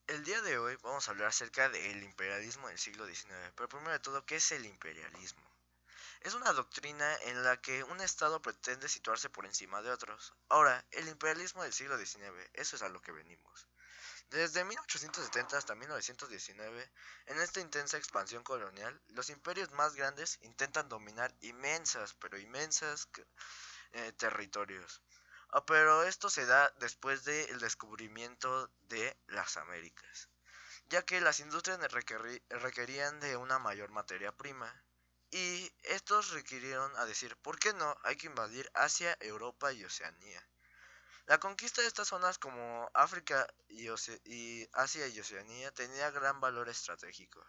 El día de hoy vamos a hablar acerca del imperialismo del siglo XIX, pero primero de todo, ¿qué es el imperialismo? Es una doctrina en la que un estado pretende situarse por encima de otros. Ahora, el imperialismo del siglo XIX, eso es a lo que venimos. Desde 1870 hasta 1919, en esta intensa expansión colonial, los imperios más grandes intentan dominar inmensas, pero inmensas territorios. Pero esto se da después del descubrimiento de las Américas, ya que las industrias requerían de una mayor materia prima. Y estos requirieron a decir, ¿por qué no? Hay que invadir Asia, Europa y Oceanía. La conquista de estas zonas como África y Asia y Oceanía tenía gran valor estratégico.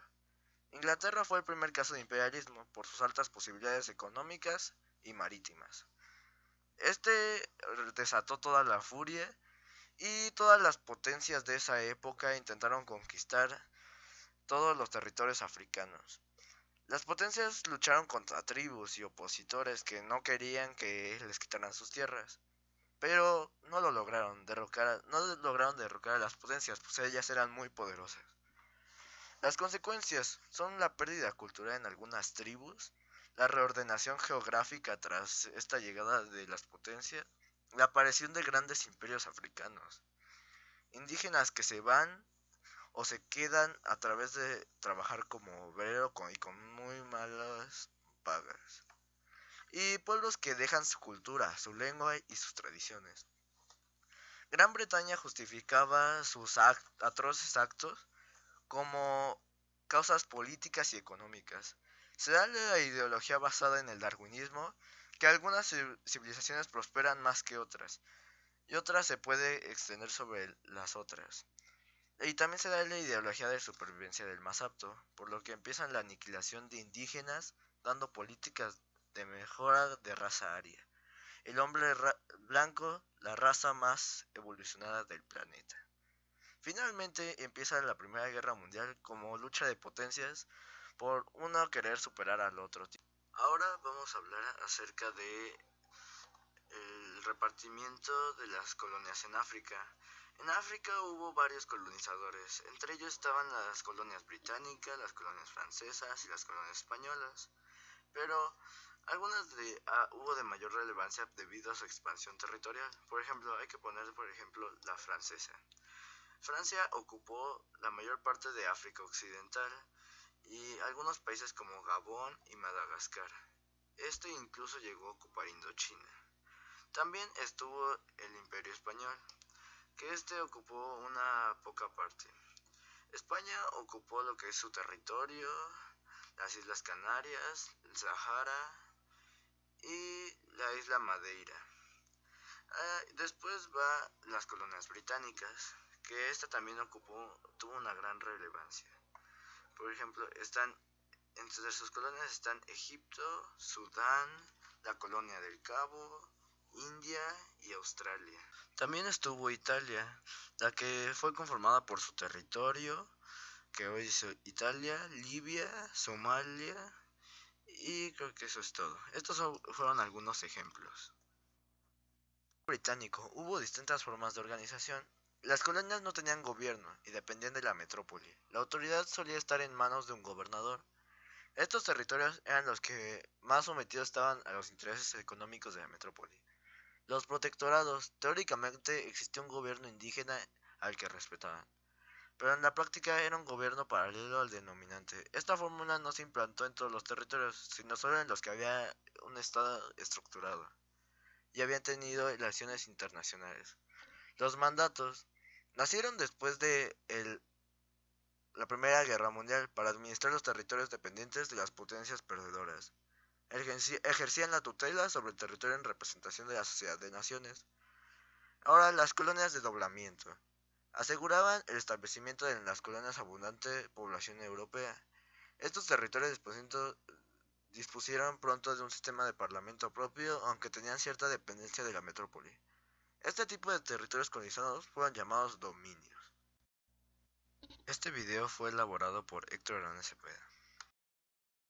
Inglaterra fue el primer caso de imperialismo por sus altas posibilidades económicas y marítimas. Este desató toda la furia y todas las potencias de esa época intentaron conquistar todos los territorios africanos. Las potencias lucharon contra tribus y opositores que no querían que les quitaran sus tierras, pero no lograron derrocar a las potencias, pues ellas eran muy poderosas. Las consecuencias son la pérdida cultural en algunas tribus, la reordenación geográfica tras esta llegada de las potencias, la aparición de grandes imperios africanos, indígenas que se van o se quedan a través de trabajar como obrero y con muy malas pagas, y pueblos que dejan su cultura, su lengua y sus tradiciones. Gran Bretaña justificaba sus atroces actos como causas políticas y económicas. Se da la ideología basada en el darwinismo, que algunas civilizaciones prosperan más que otras, y otras se puede extender sobre las otras. Y también se da la ideología de supervivencia del más apto, por lo que empiezan la aniquilación de indígenas, dando políticas de mejora de raza aria. El hombre blanco, la raza más evolucionada del planeta. Finalmente empieza la Primera Guerra Mundial como lucha de potencias por uno querer superar al otro. Ahora vamos a hablar acerca de el repartimiento de las colonias en África. En África hubo varios colonizadores, entre ellos estaban las colonias británicas, las colonias francesas y las colonias españolas, pero hubo de mayor relevancia debido a su expansión territorial. Por ejemplo, hay que poner la francesa. Francia ocupó la mayor parte de África Occidental y algunos países como Gabón y Madagascar. Este incluso llegó a ocupar Indochina. También estuvo el Imperio Español, que este ocupó una poca parte. España ocupó lo que es su territorio, las Islas Canarias, el Sahara y la isla Madeira. Después va las colonias británicas, que esta también tuvo una gran relevancia. Por ejemplo, entre sus colonias están Egipto, Sudán, la colonia del Cabo, India y Australia. También estuvo Italia, la que fue conformada por su territorio, que hoy es Italia, Libia, Somalia, y creo que eso es todo. Estos fueron algunos ejemplos. Británico, hubo distintas formas de organización. Las colonias no tenían gobierno y dependían de la metrópoli. La autoridad solía estar en manos de un gobernador. Estos territorios eran los que más sometidos estaban a los intereses económicos de la metrópoli. Los protectorados, teóricamente existía un gobierno indígena al que respetaban, pero en la práctica era un gobierno paralelo al denominante. Esta fórmula no se implantó en todos los territorios, sino solo en los que había un estado estructurado y habían tenido relaciones internacionales. Los mandatos nacieron después de la Primera Guerra Mundial para administrar los territorios dependientes de las potencias perdedoras. Ejercían la tutela sobre el territorio en representación de la Sociedad de Naciones. Ahora, las colonias de doblamiento aseguraban el establecimiento de las colonias abundante población europea. Estos territorios dispusieron pronto de un sistema de parlamento propio, aunque tenían cierta dependencia de la metrópoli. Este tipo de territorios colonizados fueron llamados dominios. Este video fue elaborado por Héctor Hernández Cepeda.